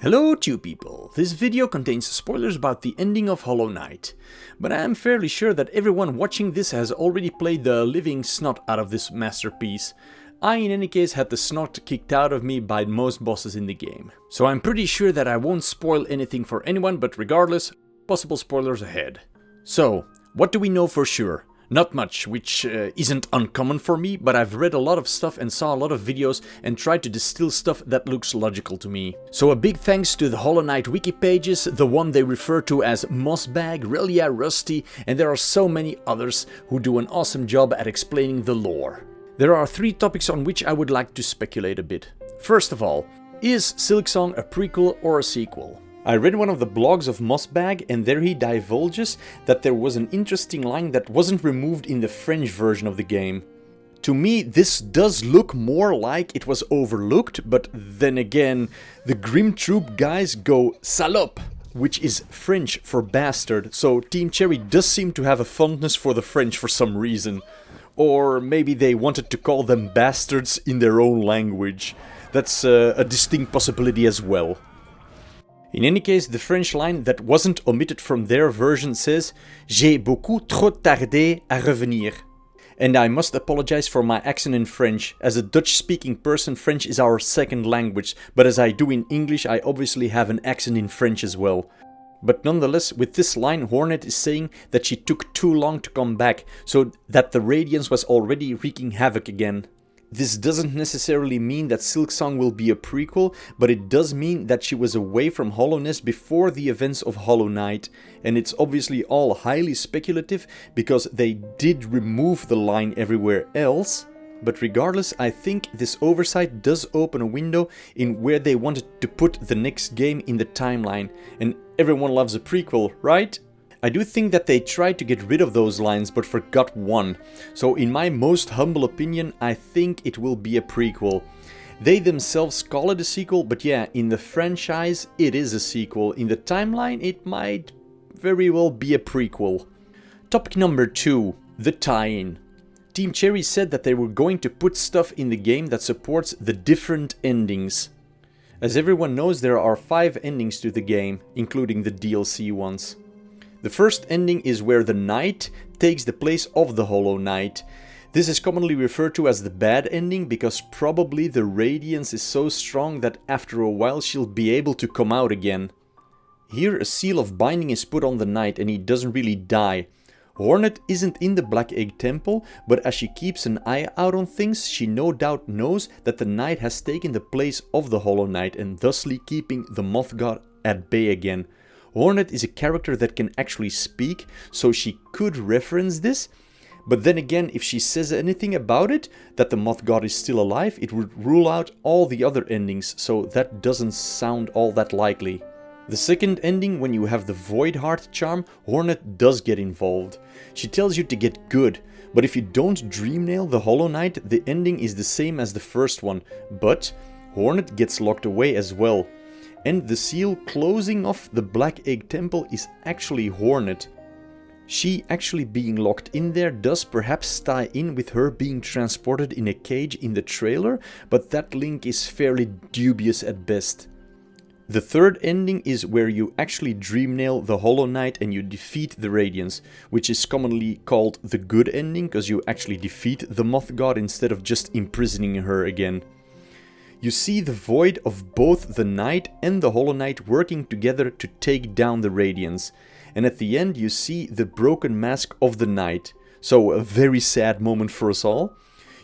Hello two people, this video contains spoilers about the ending of Hollow Knight, but I am fairly sure that everyone watching this has already played the living snot out of this masterpiece. I in any case had the snot kicked out of me by most bosses in the game, so I'm pretty sure that I won't spoil anything for anyone, but regardless, possible spoilers ahead. So, what do we know for sure? Not much, which isn't uncommon for me, but I've read a lot of stuff and saw a lot of videos and tried to distill stuff that looks logical to me. So a big thanks to the Hollow Knight wiki pages, the one they refer to as Mossbag, Relia, Rusty, and there are so many others who do an awesome job at explaining the lore. There are three topics on which I would like to speculate a bit. First of all, is Silksong a prequel or a sequel? I read one of the blogs of Mossbag and there he divulges that there was an interesting line that wasn't removed in the French version of the game. To me, this does look more like it was overlooked, but then again, the Grim Troop guys go salope, which is French for bastard, so Team Cherry does seem to have a fondness for the French for some reason. Or maybe they wanted to call them bastards in their own language. That's a distinct possibility as well. In any case, the French line that wasn't omitted from their version says "J'ai beaucoup trop tardé à revenir." And I must apologize for my accent in French. As a Dutch-speaking person, French is our second language, but as I do in English, I obviously have an accent in French as well. But nonetheless, with this line, Hornet is saying that she took too long to come back, so that the Radiance was already wreaking havoc again. This doesn't necessarily mean that Silksong will be a prequel, but it does mean that she was away from Hollowness before the events of Hollow Knight, and it's obviously all highly speculative because they did remove the line everywhere else. But regardless, I think this oversight does open a window in where they wanted to put the next game in the timeline, and everyone loves a prequel, right? I do think that they tried to get rid of those lines but forgot one, so in my most humble opinion I think it will be a prequel. They themselves call it a sequel, but yeah, in the franchise it is a sequel. In the timeline it might very well be a prequel. Topic number 2, the tie-in. Team Cherry said that they were going to put stuff in the game that supports the different endings. As everyone knows, there are 5 endings to the game, including the DLC ones. The first ending is where the Knight takes the place of the Hollow Knight. This is commonly referred to as the bad ending because probably the Radiance is so strong that after a while she'll be able to come out again. Here a seal of binding is put on the Knight and he doesn't really die. Hornet isn't in the Black Egg Temple, but as she keeps an eye out on things, she no doubt knows that the Knight has taken the place of the Hollow Knight and thusly keeping the Moth God at bay again. Hornet is a character that can actually speak, so she could reference this, but then again, if she says anything about it, that the Moth God is still alive, it would rule out all the other endings, so that doesn't sound all that likely. The second ending, when you have the Void Heart charm, Hornet does get involved. She tells you to get good, but if you don't dream nail the Hollow Knight, the ending is the same as the first one, but Hornet gets locked away as well. And the seal closing off the Black Egg Temple is actually Hornet. She actually being locked in there does perhaps tie in with her being transported in a cage in the trailer, but that link is fairly dubious at best. The third ending is where you actually dream nail the Hollow Knight and you defeat the Radiance, which is commonly called the good ending because you actually defeat the Moth God instead of just imprisoning her again. You see the void of both the Knight and the Hollow Knight working together to take down the Radiance. And at the end you see the broken mask of the Knight. So a very sad moment for us all.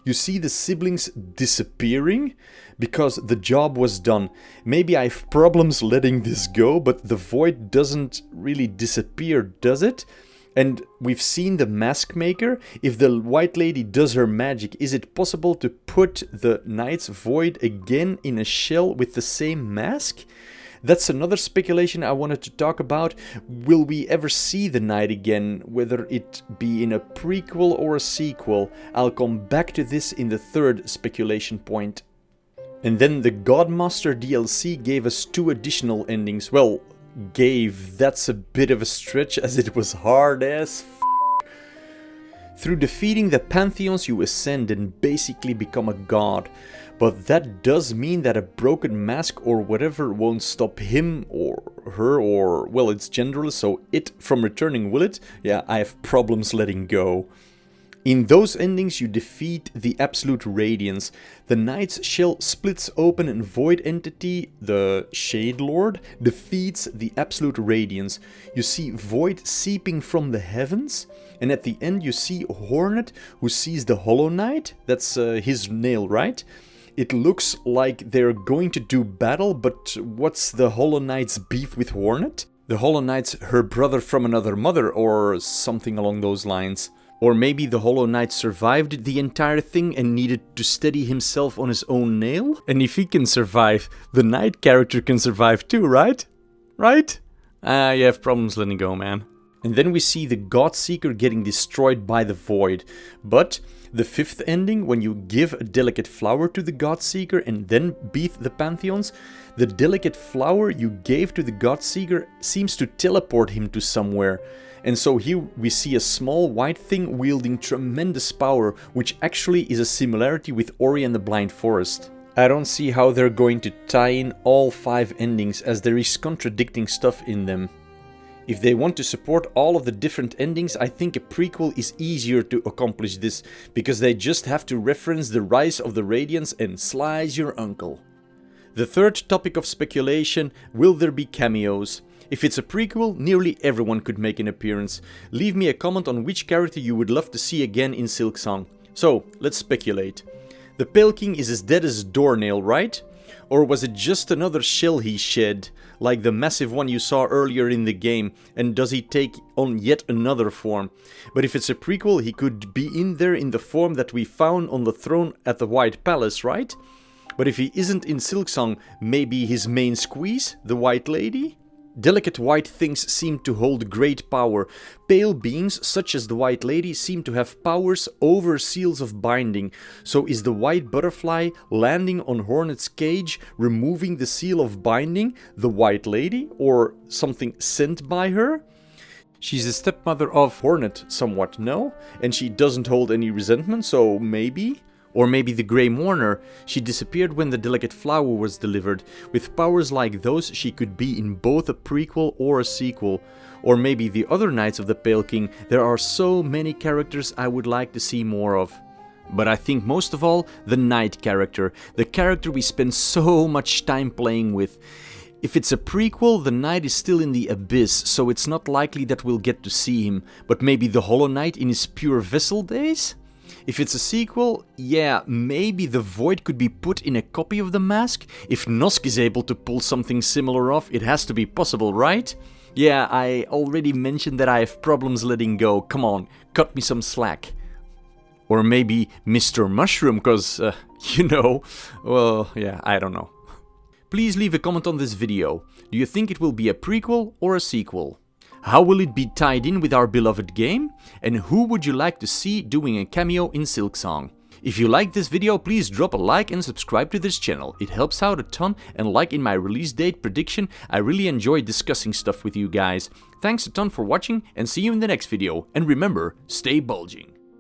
You see the siblings disappearing because the job was done. Maybe I have problems letting this go, but the void doesn't really disappear, does it? And we've seen the mask maker. If the White Lady does her magic, is it possible to put the Knight's void again in a shell with the same mask? That's another speculation I wanted to talk about. Will we ever see the Knight again, whether it be in a prequel or a sequel? I'll come back to this in the third speculation point. And then the Godmaster DLC gave us 2 additional endings. Well, that's a bit of a stretch as it was hard as f***. Through defeating the pantheons you ascend and basically become a god. But that does mean that a broken mask or whatever won't stop him or her or, well, it's genderless, so it from returning, will it? Yeah, I have problems letting go. In those endings you defeat the Absolute Radiance. The Knight's shell splits open and Void Entity, the Shade Lord, defeats the Absolute Radiance. You see Void seeping from the heavens, and at the end you see Hornet who sees the Hollow Knight. That's his nail, right? It looks like they're going to do battle, but what's the Hollow Knight's beef with Hornet? The Hollow Knight's her brother from another mother or something along those lines. Or maybe the Hollow Knight survived the entire thing and needed to steady himself on his own nail? And if he can survive, the Knight character can survive too, right? Right? You have problems letting go, man. And then we see the Godseeker getting destroyed by the Void. But the fifth ending, when you give a delicate flower to the Godseeker and then beat the Pantheons, the delicate flower you gave to the Godseeker seems to teleport him to somewhere. And so here we see a small white thing wielding tremendous power, which actually is a similarity with Ori and the Blind Forest. I don't see how they're going to tie in all 5 endings, as there is contradicting stuff in them. If they want to support all of the different endings, I think a prequel is easier to accomplish this, because they just have to reference the rise of the Radiance and slice your uncle. The third topic of speculation: will there be cameos? If it's a prequel, nearly everyone could make an appearance. Leave me a comment on which character you would love to see again in Silksong. So, let's speculate. The Pale King is as dead as a doornail, right? Or was it just another shell he shed, like the massive one you saw earlier in the game, and does he take on yet another form? But if it's a prequel, he could be in there in the form that we found on the throne at the White Palace, right? But if he isn't in Silksong, maybe his main squeeze, the White Lady? Delicate white things seem to hold great power. Pale beings, such as the White Lady, seem to have powers over seals of binding. So is the White Butterfly landing on Hornet's cage, removing the seal of binding, the White Lady, or something sent by her? She's the stepmother of Hornet somewhat, no? And she doesn't hold any resentment, so maybe? Or maybe the Grey Mourner. She disappeared when the delicate flower was delivered. With powers like those, she could be in both a prequel or a sequel. Or maybe the other Knights of the Pale King. There are so many characters I would like to see more of. But I think most of all, the Knight character. The character we spend so much time playing with. If it's a prequel, the Knight is still in the abyss, so it's not likely that we'll get to see him. But maybe the Hollow Knight in his pure vessel days? If it's a sequel, yeah, maybe the Void could be put in a copy of the mask. If Nosk is able to pull something similar off, it has to be possible, right? Yeah, I already mentioned that I have problems letting go. Come on, cut me some slack. Or maybe Mr. Mushroom, cause, you know, well, yeah, I don't know. Please leave a comment on this video. Do you think it will be a prequel or a sequel? How will it be tied in with our beloved game? And who would you like to see doing a cameo in Silksong? If you like this video, please drop a like and subscribe to this channel. It helps out a ton, and like in my release date prediction, I really enjoy discussing stuff with you guys. Thanks a ton for watching, and see you in the next video. And remember, stay bulging.